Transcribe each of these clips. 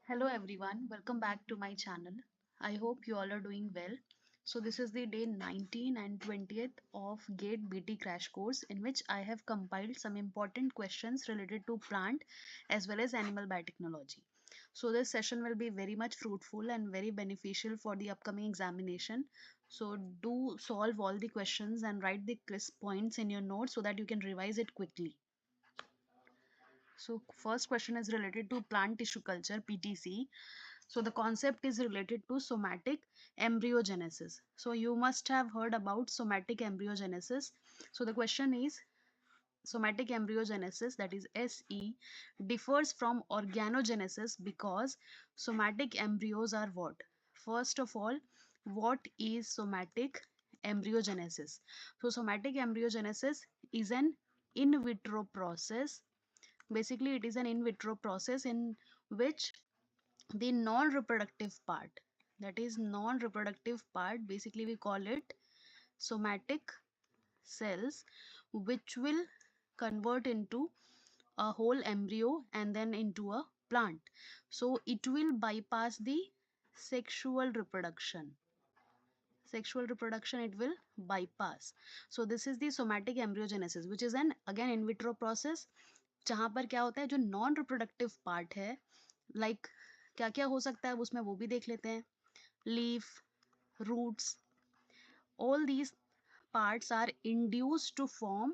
Hello everyone, welcome back to my channel. I hope you all are doing well. So this is the day 19 and 20th of GATE BT crash course in which I have compiled some important questions related to plant as well as animal biotechnology. So this session will be very much fruitful and very beneficial for the upcoming examination. So do solve all the questions and write the crisp points in your notes so that you can revise it quickly. So first question is related to plant tissue culture PTC. So the concept is related to somatic embryogenesis. So you must have heard about somatic embryogenesis. So the question is somatic embryogenesis, that is SE, differs from organogenesis because somatic embryos are what? First of all, what is somatic embryogenesis? So somatic embryogenesis is an in vitro process. Basically, it is an in vitro process in which the non-reproductive part, that is non-reproductive part, basically we call it somatic cells, which will convert into a whole embryo and then into a plant. So it will bypass the sexual reproduction. Sexual reproduction it will bypass. So this is the somatic embryogenesis, which is an again in vitro process, जहाँ पर क्या होता है, जो non reproductive part है, like क्या क्या हो सकता है उसमें वो भी देख लेते हैं. Leaf, roots, all these parts are induced to form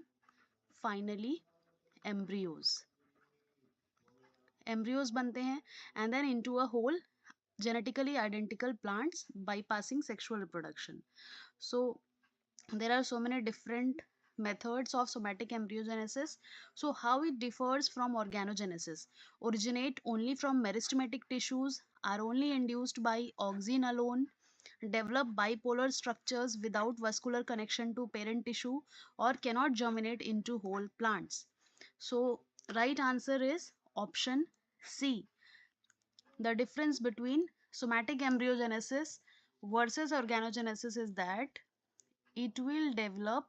finally embryos. Embryos बनते हैं and then into a whole genetically identical plants bypassing sexual reproduction. So there are so many different methods of somatic embryogenesis. So how it differs from organogenesis? Originate only from meristematic tissues, are only induced by auxin alone, develop bipolar structures without vascular connection to parent tissue, or cannot germinate into whole plants. So right answer is option C. The difference between somatic embryogenesis versus organogenesis is that it will develop,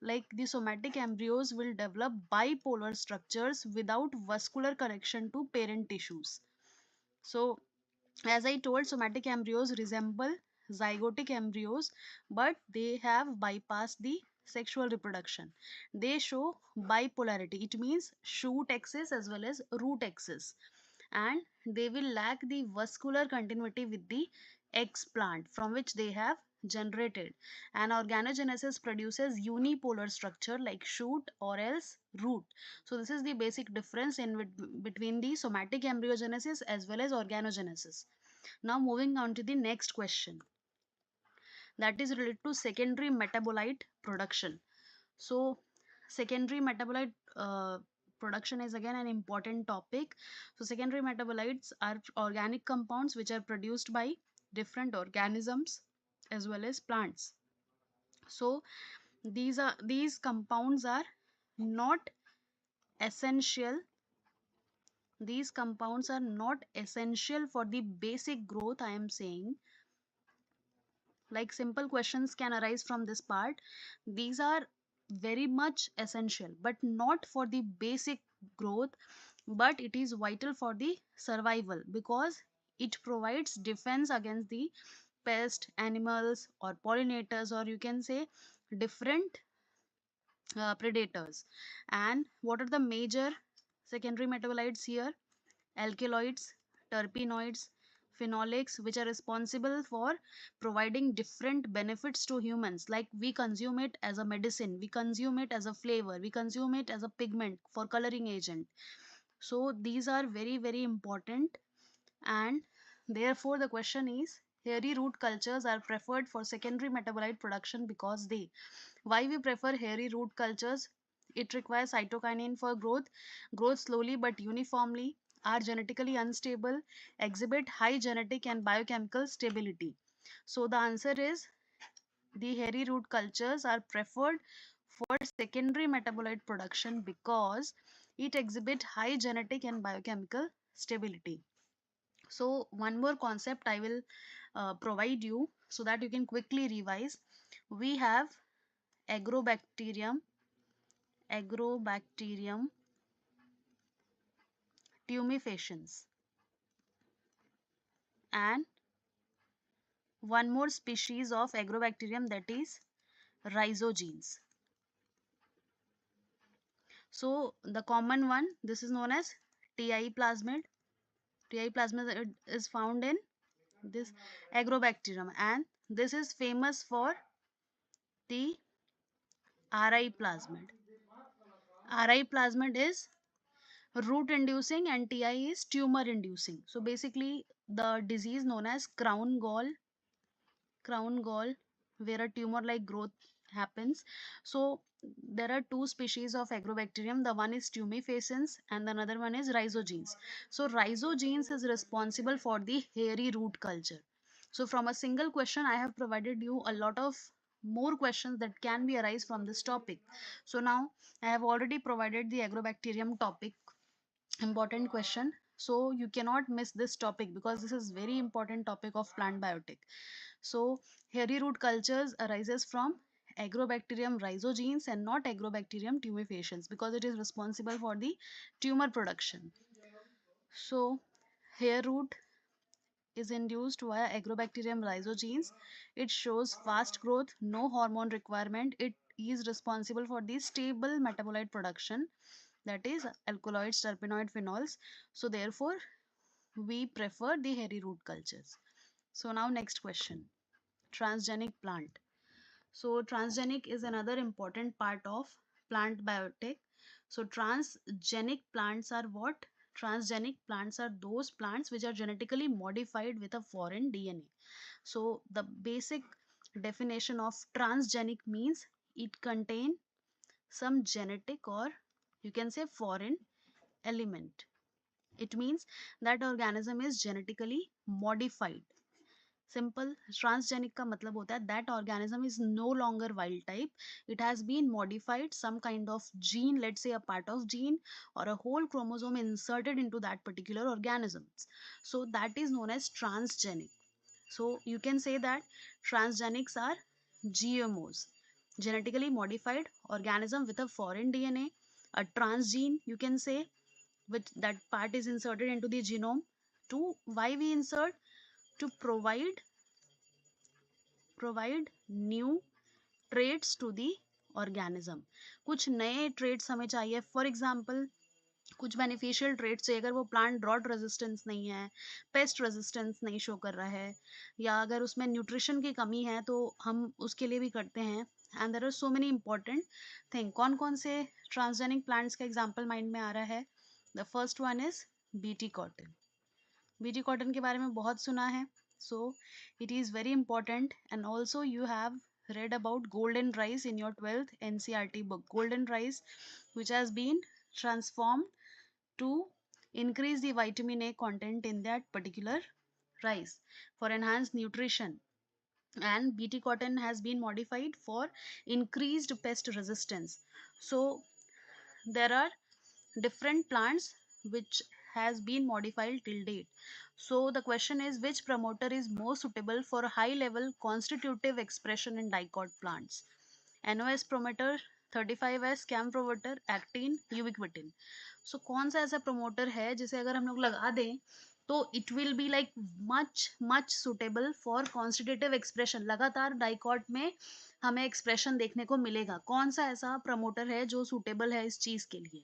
like the somatic embryos will develop bipolar structures without vascular connection to parent tissues. So as I told, somatic embryos resemble zygotic embryos, but they have bypassed the sexual reproduction. They show bipolarity. It means shoot axis as well as root axis, and they will lack the vascular continuity with the eggs plant from which they have generated. And organogenesis produces unipolar structure like shoot or else root. So this is the basic difference in between the somatic embryogenesis as well as organogenesis. Now moving on to the next question, that is related to secondary metabolite production. So secondary metabolite production is again an important topic. So secondary metabolites are organic compounds which are produced by different organisms as well as plants. So these compounds are not essential. These compounds are not essential for the basic growth, I am saying. Like simple questions can arise from this part. These are very much essential but not for the basic growth, but it is vital for the survival because it provides defense against the pest, animals or pollinators, or you can say different predators. And what are the major secondary metabolites here? Alkaloids, terpenoids, phenolics, which are responsible for providing different benefits to humans. Like we consume it as a medicine, we consume it as a flavor, we consume it as a pigment for coloring agent. So these are very very important, and therefore the question is, hairy root cultures are preferred for secondary metabolite production because they, why we prefer hairy root cultures? It requires cytokinin for growth, grow slowly but uniformly, are genetically unstable, exhibit high genetic and biochemical stability. So the answer is the hairy root cultures are preferred for secondary metabolite production because it exhibit high genetic and biochemical stability. So one more concept I will provide you so that you can quickly revise. We have agrobacterium, agrobacterium tumefaciens. and one more species of agrobacterium, that is rhizogenes. So the common one, this is known as TI plasmid. TI plasmid is found in this agrobacterium, and this is famous for the RI plasmid. RI plasmid is root inducing and TI is tumor inducing. So basically the disease known as crown gall where a tumor like growth happens. So there are two species of agrobacterium. The one is tumefaciens and another one is rhizogenes. So rhizogenes is responsible for the hairy root culture. So from a single question I have provided you a lot of more questions that can be arise from this topic. So now I have already provided the agrobacterium topic, important question, so you cannot miss this topic because this is very important topic of plant biotech. So hairy root cultures arises from agrobacterium rhizogenes and not agrobacterium tumefaciens because it is responsible for the tumor production. So hair root is induced via agrobacterium rhizogenes. It shows fast growth, no hormone requirement. It is responsible for the stable metabolite production, that is alkaloids, terpenoid, phenols. So therefore we prefer the hairy root cultures. So now next question, transgenic plant. So transgenic is another important part of plant biotech. So transgenic plants are what? Transgenic plants are those plants which are genetically modified with a foreign DNA. So the basic definition of transgenic means it contain some genetic or you can say foreign element. It means that organism is genetically modified. Simple transgenic का मतलब होता है that organism is no longer wild type, it has been modified some kind of gene, let's say a part of gene or a whole chromosome inserted into that particular organism. So that is known as transgenic. So you can say that transgenics are GMOs, genetically modified organism with a foreign DNA, a transgene you can say, which that part is inserted into the genome. To why we insert? To provide new traits to the organism. कुछ नए traits हमें चाहिए. For example, कुछ beneficial traits चाहिए. अगर वो plant drought resistance नहीं है, pest resistance नहीं show कर रहा है, या अगर उसमें nutrition की कमी है तो हम उसके लिए भी करते हैं. And there are so many important things. कौन कौन से transgenic plants का example mind में आ रहा है? The first one is BT cotton. BT cotton के बारे में बहुत सुना है. So it is very important, and also you have read about golden rice in your 12th NCRT book. Golden rice which has been transformed to increase the vitamin A content in that particular rice for enhanced nutrition, and BT cotton has been modified for increased pest resistance. So there are different plants which has been modified till date. So the question is, which promoter is more suitable for high level constitutive expression in dicot plants? NOS promoter, 35S, CAM promoter, actin, ubiquitin. So कौन सा ऐसा promoter है जिसे अगर हम लोग लगा दें तो it will be like much suitable for constitutive expression. लगातार dicot में हमें expression देखने को मिलेगा. कौन सा ऐसा promoter है जो suitable है इस चीज के लिए?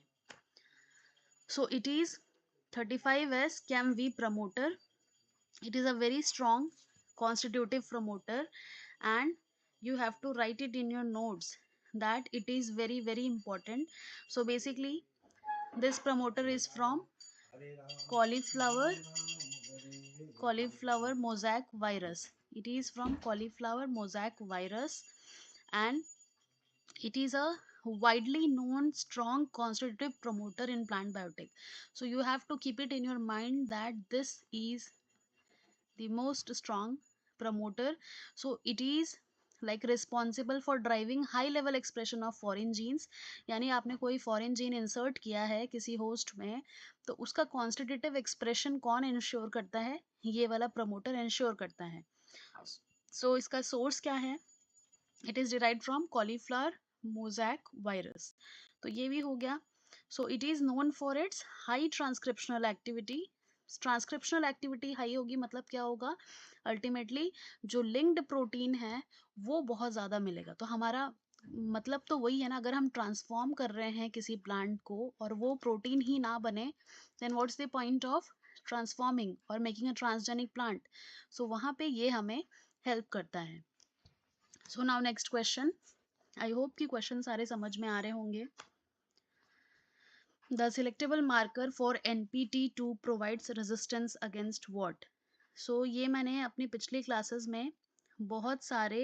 So it is 35S CAM-V promoter. It is a very strong constitutive promoter, and you have to write it in your notes that it is very important. So basically this promoter is from cauliflower mosaic virus. It is from cauliflower mosaic virus, and it is a widely known strong constitutive promoter in plant biotech. So you have to keep it in your mind that this is the most strong promoter. So it is like responsible for driving high level expression of foreign genes. यानी आपने कोई foreign gene insert किया है किसी host में, तो उसका constitutive expression कौन ensure करता है? ये वाला promoter ensure करता है. So इसका source क्या है? It is derived from cauliflower mosaic virus. तो ये भी हो गया. So it is known for its high transcriptional activity. Transcriptional activity high होगी मतलब क्या होगा, अल्टीमेटली जो लिंक्ड प्रोटीन है वो बहुत ज़्यादा मिलेगा। तो हमारा मतलब तो वही है ना, अगर हम ट्रांसफॉर्म कर रहे हैं किसी प्लांट को और वो प्रोटीन ही ना बने, then what's the point of transforming और making a transgenic plant. So वहाँ पे ये हमें हेल्प करता है। So now next question, I hope कि क्वेश्चन सारे समझ में आ रहे होंगे। The selectable marker for NPT2 provides resistance against what? So ये मैंने अपनी पिछली क्लासेस में बहुत सारे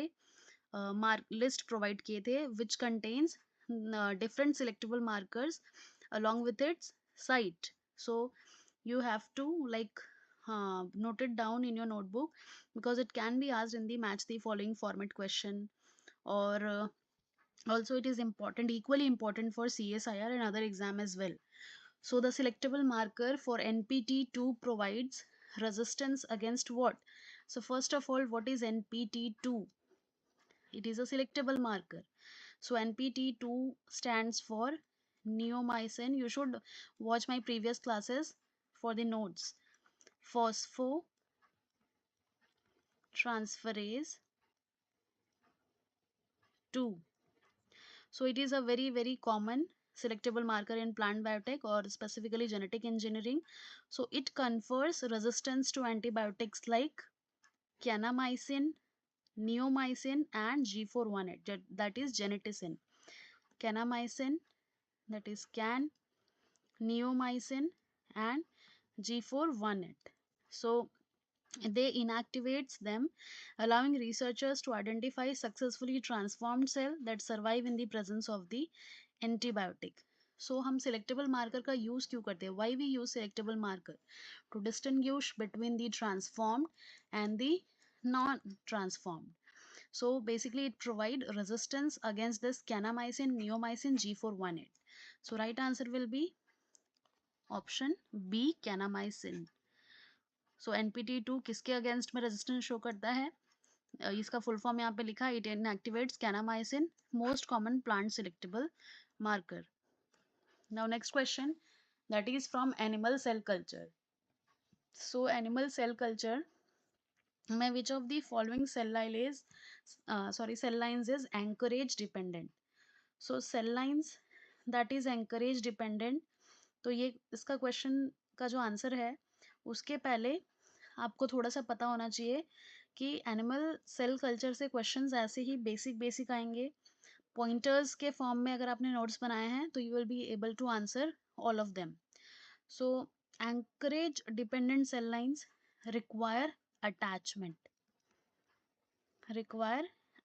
मार्क लिस्ट प्रोवाइड किए थे which contains different selectable markers along with its site. So you have to like note it down in your notebook because it can be asked in the match the following format question, or also it is important, equally important for CSIR and other exam as well. So the selectable marker for NPT2 provides resistance against what? So first of all, what is NPT2? It is a selectable marker. So NPT2 stands for neomycin. You should watch my previous classes for the notes. Phosphotransferase 2. So it is a very common selectable marker in plant biotech or specifically genetic engineering. So it confers resistance to antibiotics like kanamycin, neomycin and G418, that is geneticin. Kanamycin, that is can, neomycin and G418. So they inactivates them, allowing researchers to identify successfully transformed cell that survive in the presence of the antibiotic. So हम selectable marker का use क्यों करते हैं? Why we use selectable marker? To distinguish between the transformed and the non-transformed. So basically it provide resistance against this kanamycin, neomycin, G418. So right answer will be option B, kanamycin. So NPT2 किसके against में resistance show करता है? इसका full form यहाँ पे लिखा है, it inactivates kanamycin, most common plant selectable marker. Now next question, that is from animal cell culture. So animal cell culture में which of the following cell lines is anchorage dependent? So cell lines that is anchorage dependent. तो ये इसका question का जो answer है उसके पहले आपको थोड़ा सा पता होना चाहिए कि एनिमल सेल कल्चर से क्वेश्चंस ऐसे ही बेसिक आएंगे. पॉइंटर्स के फॉर्म में अगर आपने नोट्स बनाए हैं तो you will be able to answer all of them. So anchorage dependent cell lines require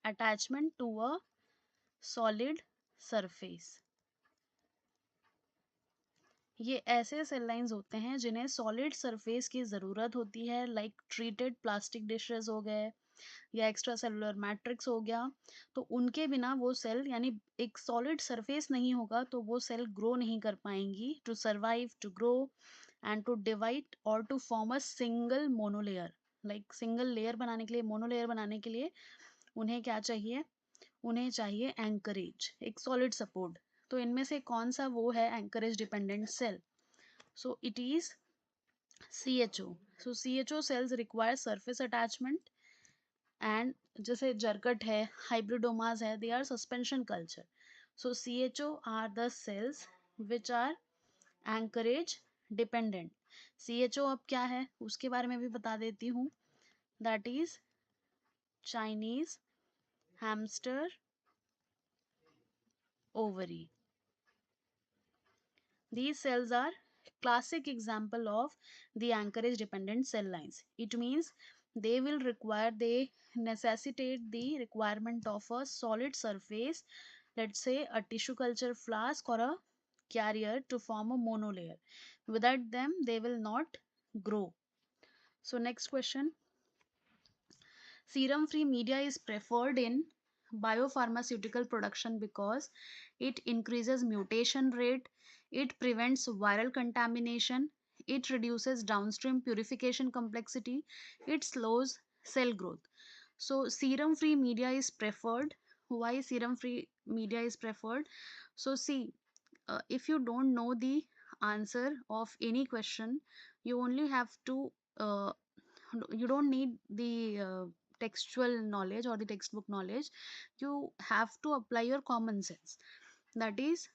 attachment to a solid surface. ये ऐसे सेल लाइंस होते हैं जिन्हें सॉलिड सरफेस की ज़रूरत होती है, लाइक ट्रीटेड प्लास्टिक डिशेस हो गए या एक्स्ट्रा सेलुलर मैट्रिक्स हो गया. तो उनके बिना वो सेल, यानी एक सॉलिड सरफेस नहीं होगा तो वो सेल ग्रो नहीं कर पाएंगी, to survive, to grow and to divide और to form a single monolayer. Like single layer बनाने के लिए, मोनोलेयर बनाने के लिए उन्हें क्या चाहिए? उन्हें चाहिए एंकरेज, एक सॉलिड सपोर्ट. तो इनमें से कौन सा वो है anchorage dependent cell? So it is CHO. सो CHO cells require surface attachment and जैसे जरकट है, हाइब्रिडोमास है, they are suspension culture. So CHO are the cells which are anchorage dependent. CHO अब क्या है उसके बारे में भी बता देती हूँ. That is Chinese hamster ovary. These cells are classic example of the anchorage dependent cell lines. It means they necessitate the requirement of a solid surface, let's say a tissue culture flask or a carrier, to form a monolayer. Without them they will not grow. So next question, serum free media is preferred in biopharmaceutical production because it increases mutation rate, it prevents viral contamination, it reduces downstream purification complexity, it slows cell growth. So serum free media is preferred. Why serum free media is preferred? So see, if you don't know the answer of any question, You only have to you don't need the textual knowledge or the textbook knowledge. You have to apply your common sense. That is,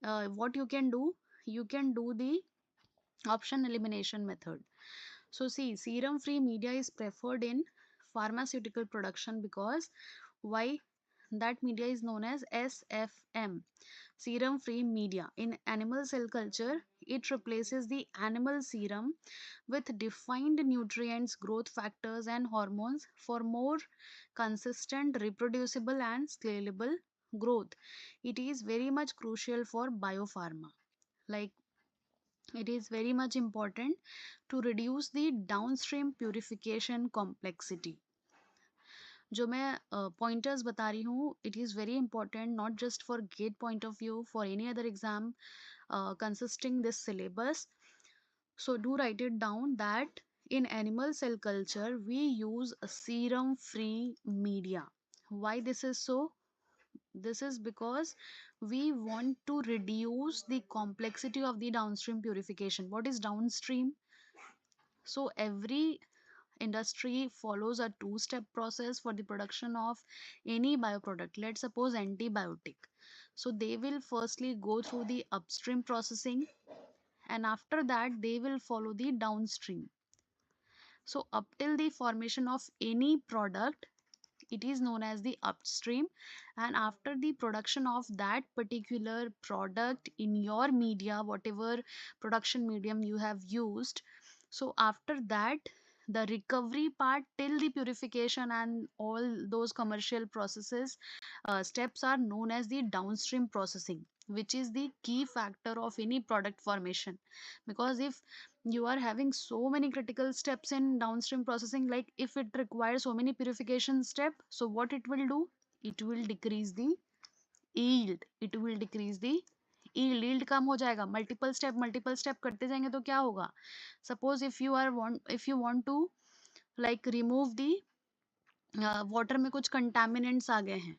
what you can do, you can do the option elimination method. So see, serum free media is preferred in pharmaceutical production because why? That media is known as SFM, serum free media. In animal cell culture, it replaces the animal serum with defined nutrients, growth factors, and hormones for more consistent, reproducible, and scalable growth. It is very much crucial for biopharma. Like, it is very much important to reduce the downstream purification complexity. जो मैं pointers बता रही हूँ, it is very important not just for GATE point of view, for any other exam consisting this syllabus. So do write it down that in animal cell culture we use a serum free media. Why this is so? This is because we want to reduce the complexity of the downstream purification. What is downstream? So every industry follows a two-step process for the production of any bioproduct. Let's suppose antibiotic. So they will firstly go through the upstream processing, and after that they will follow the downstream. So up till the formation of any product, it is known as the upstream, and after the production of that particular product in your media, whatever production medium you have used, so after that, the recovery part till the purification and all those commercial processes steps are known as the downstream processing, which is the key factor of any product formation. Because if you are having so many critical steps in downstream processing, like if it requires so many purification step, so what it will do, it will decrease the yield. It will decrease the yield कम हो जाएगा. Multiple step करते जाएंगे तो क्या होगा? Suppose if you want to like remove the water में कुछ contaminants आ गए हैं,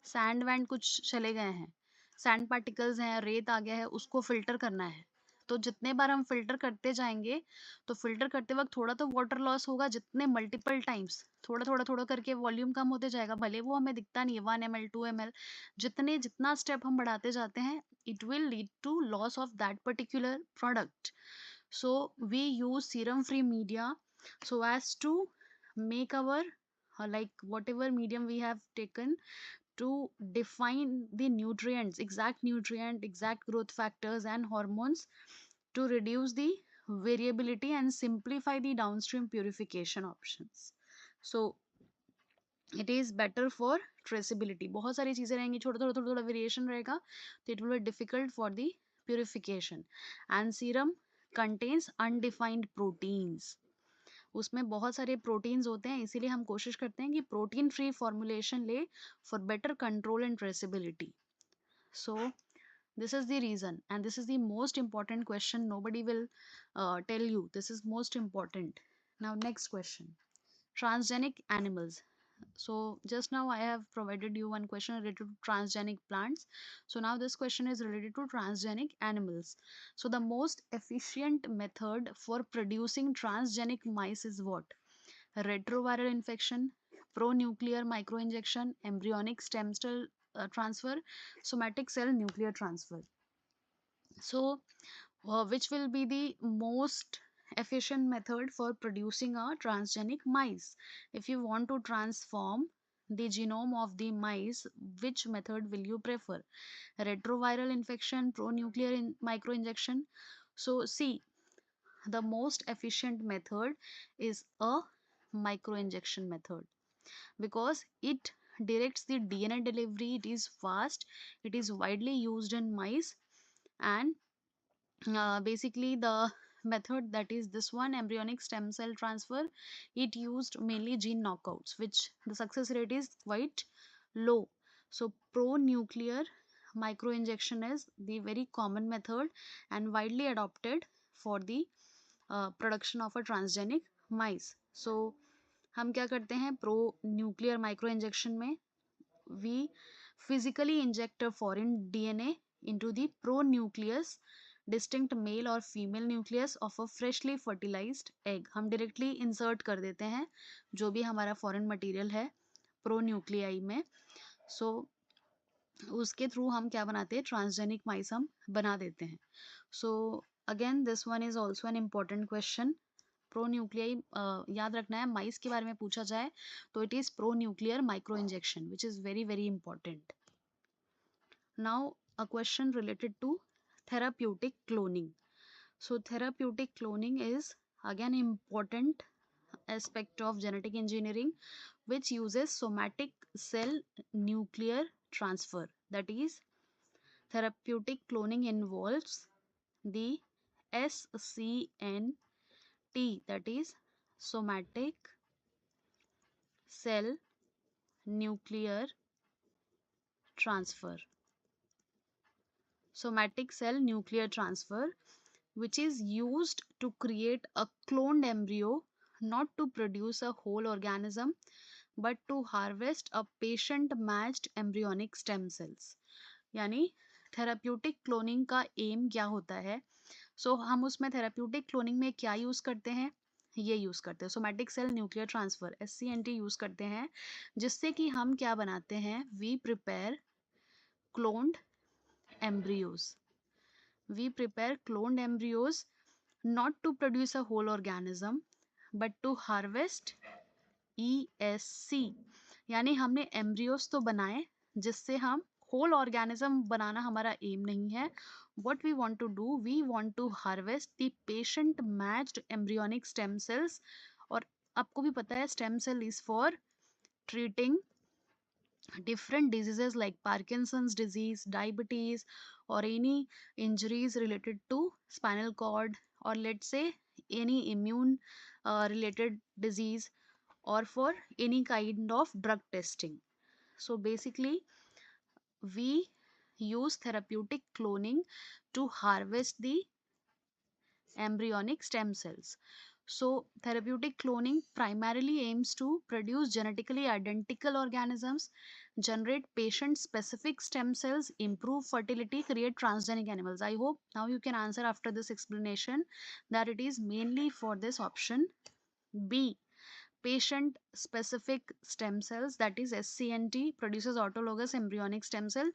सैंड वैंड कुछ चले गए हैं, सैंड पार्टिकल्स हैं, रेत आ गया है, उसको फिल्टर करना है. तो जितने बार हम फिल्टर करते जाएंगे, तो फिल्टर करते वक्त थोड़ा तो वाटर लॉस होगा. जितने मल्टीपल टाइम्स थोड़ा करके वॉल्यूम कम होते जाएगा, भले वो हमें दिखता नहीं है, 1 ml 2 ml. जितना स्टेप हम बढ़ाते जाते हैं, it will lead to loss of that particular product. So we use serum free media so as to make our like whatever medium we have taken to define the nutrients, exact growth factors and hormones, to reduce the variability and simplify the downstream purification options. So it is better for traceability. बहुत सारी चीजें रहेंगी, थोड़ा variation रहेगा, तो it will be difficult for the purification. And serum contains undefined proteins. उसमें बहुत सारे प्रोटीन्स होते हैं, इसीलिए हम कोशिश करते हैं कि प्रोटीन फ्री फॉर्मुलेशन ले for better control and traceability. So this is the reason, and this is the most important question. Nobody will tell you. This is most important. Now next question, transgenic animals. So just now I have provided you one question related to transgenic plants. So now this question is related to transgenic animals. So the most efficient method for producing transgenic mice is what? Retroviral infection, pronuclear microinjection, embryonic stem cell transfer, somatic cell nuclear transfer. So which will be the most efficient method for producing a transgenic mice? If you want to transform the genome of the mice, which method will you prefer? Retroviral infection, pronuclear microinjection? So see, the most efficient method is a microinjection method, because it directs the DNA delivery, it is fast, it is widely used in mice, and basically the method, that is this one, embryonic stem cell transfer, it used mainly gene knockouts, which the success rate is quite low. So pro-nuclear microinjection is the very common method and widely adopted for the production of a transgenic mice. So हम क्या करते हैं, pro nuclear micro injection में we physically inject a foreign DNA into the pronucleus distinct male और female nucleus of a freshly fertilized egg, हम directly insert कर देते हैं जो भी हमारा फॉरेन मटेरियल है प्रो न्यूक्लियाई में। सो उसके थ्रू हम क्या बनाते हैं, ट्रांसजेनिक माइस हम बना देते हैं। So again this one is also an important question. Pro nuclei याद रखना है, माइस के बारे में पूछा जाए तो it is pronuclear microinjection which is very very important. Now a question related to therapeutic cloning. So therapeutic cloning is again important aspect of genetic engineering which uses somatic cell nuclear transfer. That is, therapeutic cloning involves the SCNT, that is somatic cell nuclear transfer. Somatic cell nuclear transfer, which is used to create a cloned embryo, not to produce a whole organism but to harvest a patient matched embryonic stem cells. यानी therapeutic cloning का M क्या होता है? हम उसमें therapeutic cloning में क्या use करते हैं, ये यूज करते हैं somatic cell nuclear transfer SCNT use करते हैं, जिससे कि हम क्या बनाते हैं, we prepare cloned embryos. We prepare cloned embryos not to produce a whole organism but to harvest ESC. यानी हमने एम्ब्रियोस तो बनाए जिससे हम होल ऑर्गेनिज्म बनाना हमारा एम नहीं है. What we want to do, we want to harvest the patient matched embryonic stem cells. और आपको भी पता है stem cell is for treating different diseases like Parkinson's disease, diabetes, or any injuries related to spinal cord, or let's say any immune related disease, or for any kind of drug testing. So basically we use therapeutic cloning to harvest the embryonic stem cells. So therapeutic cloning primarily aims to produce genetically identical organisms, generate patient specific stem cells, improve fertility, create transgenic animals. I hope now you can answer after this explanation that it is mainly for this option B. Patient specific stem cells, that is SCNT, produces autologous embryonic stem cell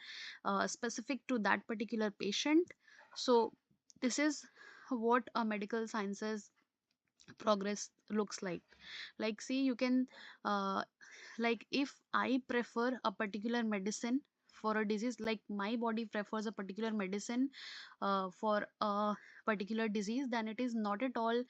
specific to that particular patient. So this is what a medical sciences progress looks like see you can uh, like if I prefer a particular medicine for a disease, like my body prefers a particular medicine for a particular disease, then it is not at all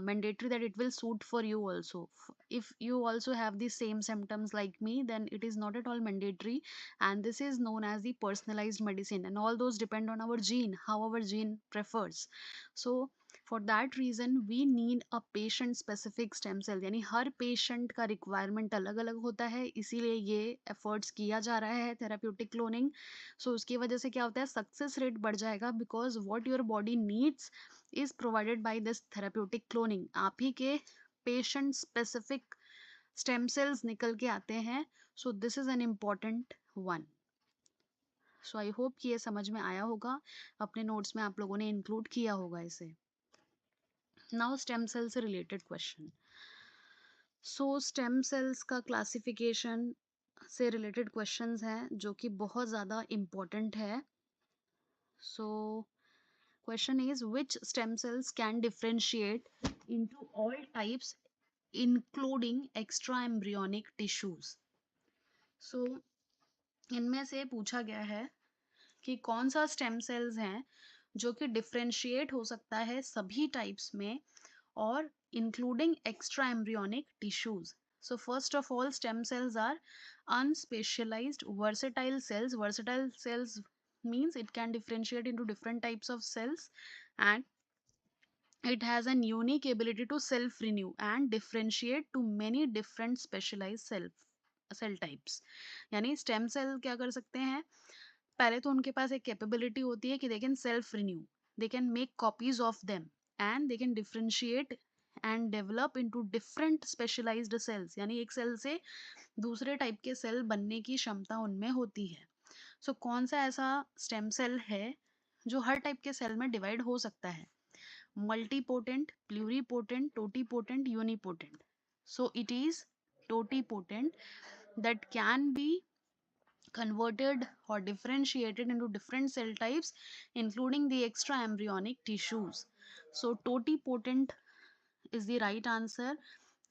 mandatory that it will suit for you also. If you also have the same symptoms like me, then it is not at all mandatory, and this is known as the personalized medicine, and all those depend on our gene, how our gene prefers. So for that reason we need a patient specific stem cell, यानी हर patient का requirement अलग अलग होता है, इसीलिए ये efforts किया जा रहा है थेराप्यूटिक क्लोनिंग. सो उसकी वजह से क्या होता है, सक्सेस रेट बढ़ जाएगा because what your body needs is provided by this therapeutic cloning. आप ही के पेशेंट स्पेसिफिक स्टेम सेल्स निकल के आते हैं. So this is an important one. So I hope कि ये समझ में आया होगा, अपने नोट्स में आप लोगों ने इंक्लूड किया होगा इसे. नाउ स्टेम सेल से related question. So stem cells का क्लासिफिकेशन से रिलेटेड क्वेश्चंस हैं जो कि बहुत ज़्यादा इम्पोर्टेंट है. So question is which stem cells can differentiate into all types including extra embryonic tissues. So इनमें से पूछा गया है कि कौन सा स्टेम सेल्स हैं जो कि डिफरेंशिएट हो सकता है सभी टाइप्स में और including extra embryonic tissues. So first of all, stem cells are unspecialized versatile cells. Versatile cells means it can differentiate into different types of cells, and it has an unique ability to self renew and differentiate to many different specialized cell types. यानी stem cell क्या कर सकते हैं, पहले तो उनके पास एक capability होती है कि they can self renew, they can make copies of them, and they can differentiate and develop into different specialised cells. यानी एक सेल से दूसरे टाइप के सेल बनने की क्षमता उनमें होती है. सो कौन सा ऐसा स्टेम सेल है जो हर टाइप के सेल में डिवाइड हो सकता है, multipotent, pluripotent, totipotent, unipotent. So it is totipotent that can be converted or differentiated into different cell types, including the extra embryonic tissues. So totipotent is the right answer.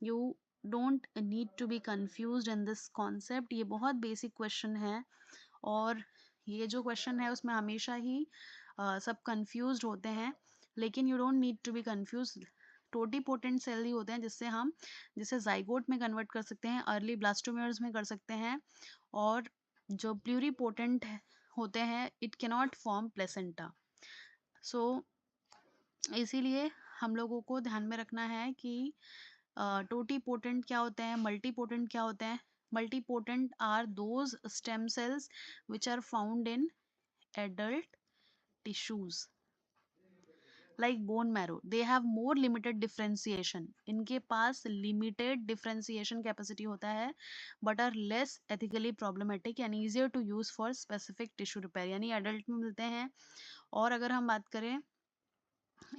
You don't need to be confused in this concept. ये बहुत basic question है, और ये जो question है उसमें हमेशा ही सब कंफ्यूज होते हैं, लेकिन you don't need to be confuse. Totipotent cell ही होते हैं जिसे जाइगोट में कन्वर्ट कर सकते हैं, अर्ली ब्लास्टोमेयर्स में कर सकते हैं, और जो प्लूरीपोटेंट होते हैं इट कैनॉट फॉर्म प्लेसेंटा. सो इसीलिए हम लोगों को ध्यान में रखना है कि टोटीपोटेंट क्या होते हैं, मल्टीपोटेंट क्या होते हैं. Multipotent are those stem cells which are found in adult tissues like bone marrow. They have more limited differentiation. इनके पास limited differentiation capacity होता है, but are less ethically problematic and easier to use for specific tissue repair. यानी adult में मिलते हैं. और अगर हम बात करें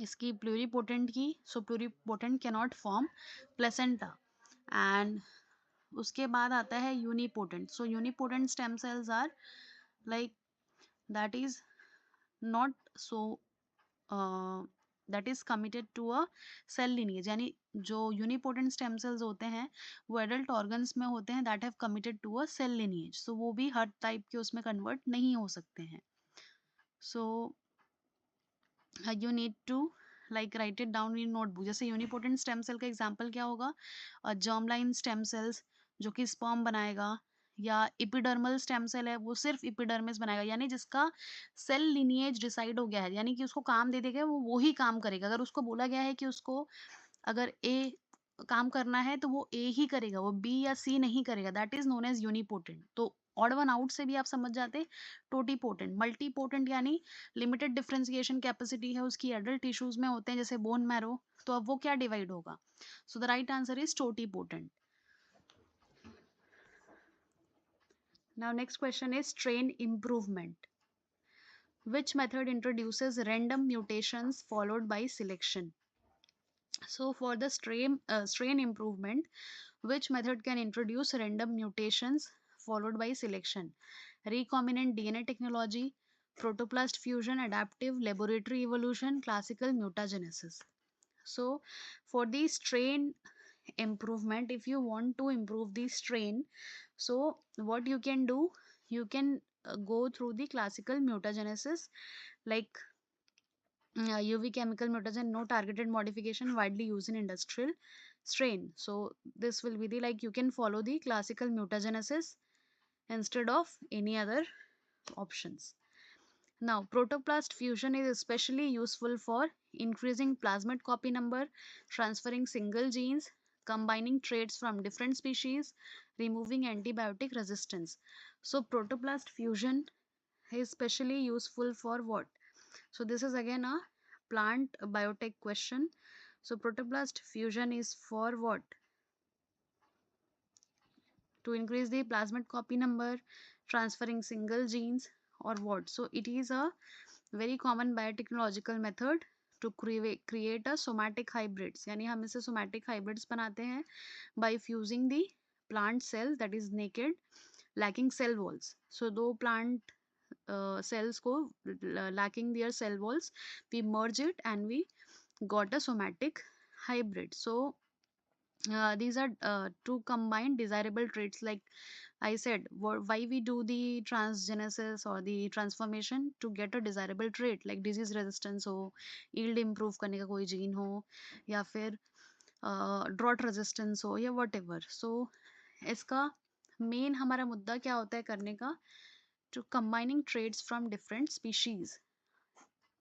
इसकी pluripotent की, so pluripotent cannot form placenta. And उसके बाद आता है unipotent. So unipotent stem cells are like that is not so that is committed to a cell lineage. यानी जो यूनिपोटेंट स्टेम सेल्स होते हैं वो एडल्ट ऑर्गन्स में होते हैं that have committed to a cell lineage. So वो भी हर टाइप के उसमें कन्वर्ट नहीं हो सकते हैं. So you need to like write it down in notebook. जैसे यूनिपोटेंट स्टेम सेल का एग्जांपल क्या होगा, जर्म लाइन स्टेम सेल्स जो कि स्पर्म बनाएगा, या इपिडर्मल स्टेम सेल है वो सिर्फ इपिडर्मिस बनाएगा, यानी जिसका सेल लिनिएज डिसाइड हो गया है, यानी कि उसको काम दे देगा वो ही काम करेगा. अगर उसको बोला गया है कि उसको अगर ए काम करना है तो वो ए ही करेगा, वो बी या सी नहीं करेगा. That is known as unipotent. तो ऑड वन आउट से भी आप समझ जाते. टोटीपोटेंट. मल्टीपोटेंट यानी लिमिटेड डिफरेंशिएशन कैपेसिटी है उसकी, एडल्ट टिश्यूज में होते हैं जैसे बोन मैरो. तो अब वो क्या डिवाइड होगा. So the right answer is totipotent. Now next question is strain improvement. Which method introduces random mutations followed by selection? So for the strain improvement, which method can introduce random mutations followed by selection? Recombinant DNA technology, protoplast fusion, adaptive laboratory evolution, classical mutagenesis. So for the strain improvement, if you want to improve the strain, so what you can do, you can go through the classical mutagenesis, like UV chemical mutagen, no targeted modification, widely used in industrial strain. So this will be the, like, you can follow the classical mutagenesis instead of any other options. Now protoplast fusion is especially useful for increasing plasmid copy number, transferring single genes, combining traits from different species, removing antibiotic resistance. So protoplast fusion is specially useful for what? So this is again a plant biotech question. So protoplast fusion is for what? To increase the plasmid copy number, transferring single genes, or what? So it is a very common biotechnological method to create a somatic hybrids. यानी हम इसे somatic hybrids बनाते हैं by fusing the plant cell that is naked, lacking cell walls. So दो plant cells को lacking their cell walls, we merge it and we got a somatic hybrid. So these are two combined desirable traits. Like I said, why we do the transgenesis or the transformation? To get a desirable trait like disease resistance हो, yield improve करने का कोई gene हो, या फिर drought resistance हो, या whatever. So इसका main हमारा मुद्दा क्या होता है करने का? To combining traits from different species.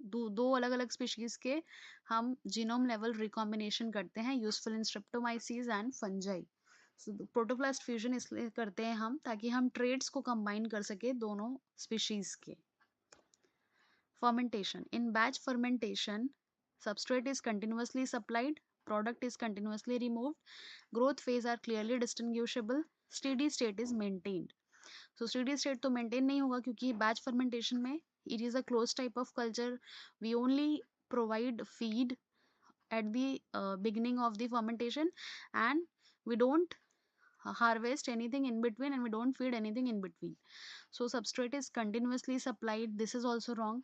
दो अलग अलग स्पीशीज के हम जीनोम लेवल रिकॉम्बिनेशन करते हैं, useful in streptomyces and fungi. Protoplast fusion इसलिए करते हैं हम ताकि हम ट्रेड्स को कंबाइन कर सके दोनों स्पीशीज के. Fermentation. In batch fermentation, substrate is continuously supplied, product is continuously removed, growth phase are clearly distinguishable, steady state is maintained. सो स्टेडी स्टेट तो मेंटेन नहीं होगा, क्योंकि बैच फर्मेंटेशन में it is a close type of culture. We only provide feed at the beginning of the fermentation, and we don't harvest anything in between, and we don't feed anything in between. So substrate is continuously supplied. This is also wrong.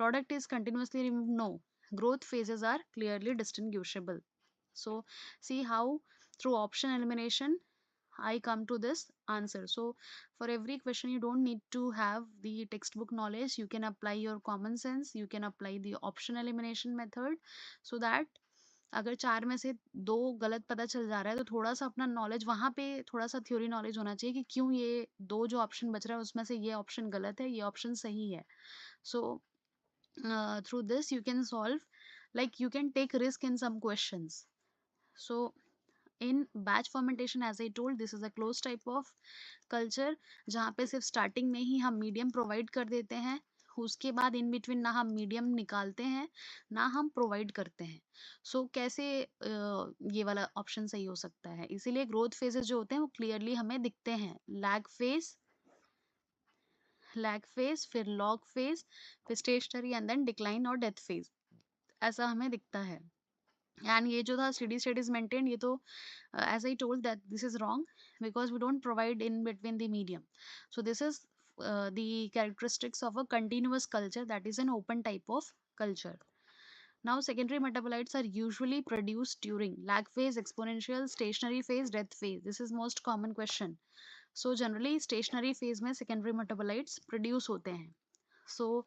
Product is continuously removed. No. Growth phases are clearly distinguishable. So see how through option elimination I come to this answer. So for every question you don't need to have the textbook knowledge. You can apply your common sense. You can apply the option elimination method, so that अगर 4 में से 2 गलत पता चल जा रहा है, तो थोड़ा-सा अपना नॉलेज वहाँ पे थोड़ा-सा थ्योरी नॉलेज होना चाहिए कि क्यों ये 2 जो ऑप्शन बच रहा है उसमें से ये ऑप्शन गलत है, ये ऑप्शन सही है. सो through this you can solve, like you can take risk in some questions. So in batch fermentation, as I told, this is a closed type of culture, जहाँ पे सिर्फ स्टार्टिंग में ही हम मीडियम प्रोवाइड कर देते हैं. उसके बाद इन बिटवीन ना हम मीडियम निकालते हैं, ना हम प्रोवाइड करते हैं. सो कैसे ये वाला ऑप्शन सही हो सकता है? इसीलिए ग्रोथ फेजेस जो होते हैं वो क्लियरली हमें दिखते हैं. लैग फेज, फिर लॉग फेज, फिर स्टेशनरी एंड देन डिक्लाइन और डेथ फेज, ऐसा हमें दिखता है. एंड ये जो था स्टेडी स्टेट इज मेंटेन्ड, ये तो as I told that this is wrong, because we don't provide in between the medium. So this is the characteristics of a continuous culture, that is an open type of culture. Now secondary metabolites are usually produced during lag phase, exponential, stationary phase, death phase. This is most common question. So generally stationary phase में secondary metabolites produce होते हैं. So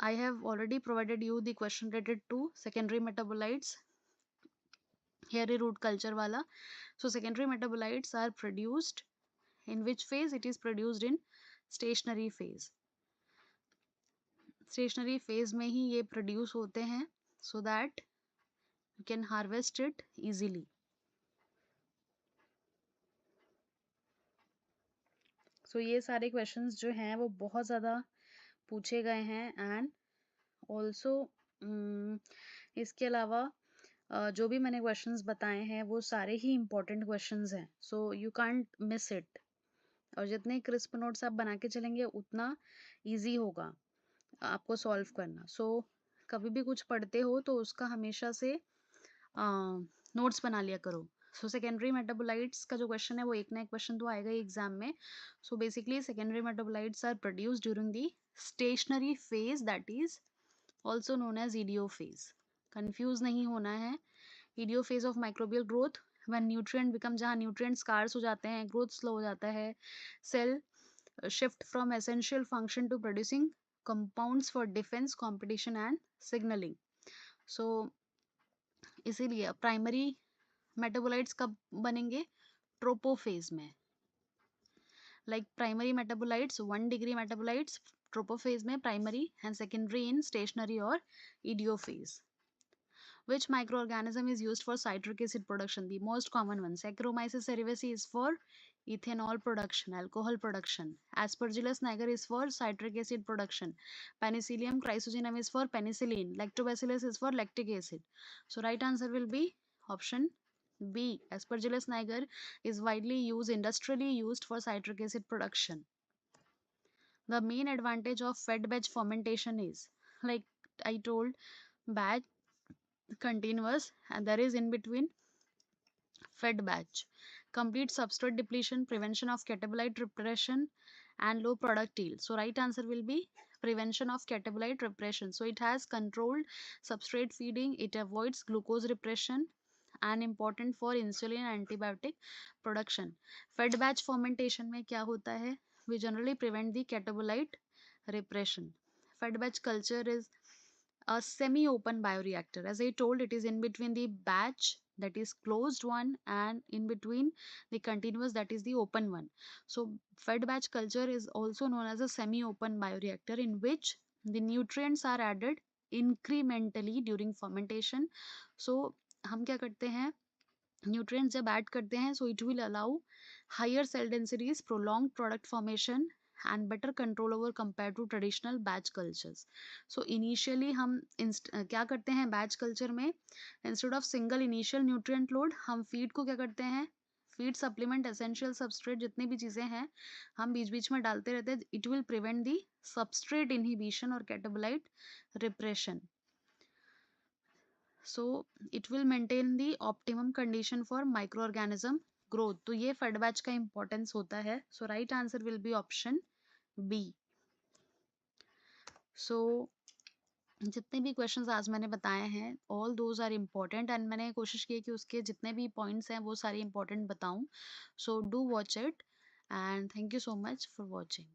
I have already provided you the question related to secondary metabolites, hairy root culture wala. So secondary metabolites are produced in which phase? It is produced in stationary phase. Stationary phase में ही ये produce होते हैं, so that you can harvest it easily. So ये सारे questions जो हैं वो बहुत ज़्यादा पूछे गए हैं. And also इसके अलावा जो भी मैंने क्वेश्चंस बताए हैं वो सारे ही इम्पोर्टेंट क्वेश्चंस हैं. So you can't miss it. और जितने क्रिस्प नोट्स आप बना के चलेंगे उतना इजी होगा आपको सॉल्व करना. सो कभी भी कुछ पढ़ते हो तो उसका हमेशा से नोट्स बना लिया करो. सो सेकेंडरी मेटाबोलाइट्स का जो क्वेश्चन है वो एक ना एक क्वेश्चन तो आएगा ही एग्जाम में. So basically secondary metabolites are produce during the stationary phase, that is also known as idio phase. Confuse नहीं होना है. Idio phase of microbial growth, when nutrient become, जहाँ न्यूट्रिएंट स्कार्स हो जाते हैं, ग्रोथ स्लो हो जाता है, cell shift from essential function to producing compounds for defense, competition and signaling. So इसीलिए प्राइमरी मेटाबोलाइट्स कब बनेंगे? ट्रोपोफेज में. Like primary metabolites 1 degree metabolites trophophase में primary, and secondary in stationary और idiophase. Which microorganism is used for citric acid production? The most common one. Saccharomyces cerevisiae is for ethanol production, alcohol production. Aspergillus niger is for citric acid production. Penicillium chrysogenum is for penicillin. Lactobacillus is for lactic acid. So right answer will be option B. Aspergillus niger is widely used, industrially used for citric acid production. The main advantage of fed batch fermentation is, like I told, batch continuous, and there is in between fed batch, complete substrate depletion, prevention of catabolite repression, and low product yield. So right answer will be prevention of catabolite repression. So it has controlled substrate feeding, it avoids glucose repression, and important for insulin and antibiotic production. Fed batch fermentation में क्या होता है? We generally prevent the catabolite repression. Fed batch culture is a semi-open bioreactor. As I told, it is in between the batch, that is closed one, and in between the continuous, that is the open one. So fed batch culture is also known as a semi-open bioreactor, in which the nutrients are added incrementally during fermentation. So हम क्या करते हैं, nutrients जब add करते हैं, so it will allow higher cell densities, prolong product formation, and better control over compared to traditional batch cultures. So initially हम क्या करते हैं बैच कल्चर में, instead of single initial nutrient load, हम feed को क्या करते हैं, फीड, सप्लीमेंट, एसेंशियल सबस्ट्रेट, जितनी भी चीज़ें हैं हम बीच बीच में डालते रहते हैं. It will prevent the substrate inhibition और catabolite repression. So it will maintain the optimum condition for micro organism growth. तो ये फड बैच का इंपॉर्टेंस होता है. So right answer will be option B. So जितने भी क्वेश्चंस आज मैंने बताए हैं all those are important and मैंने कोशिश की है कि उसके जितने भी पॉइंट्स हैं वो सारे इम्पॉर्टेंट बताऊं. So do watch it and thank you so much for watching.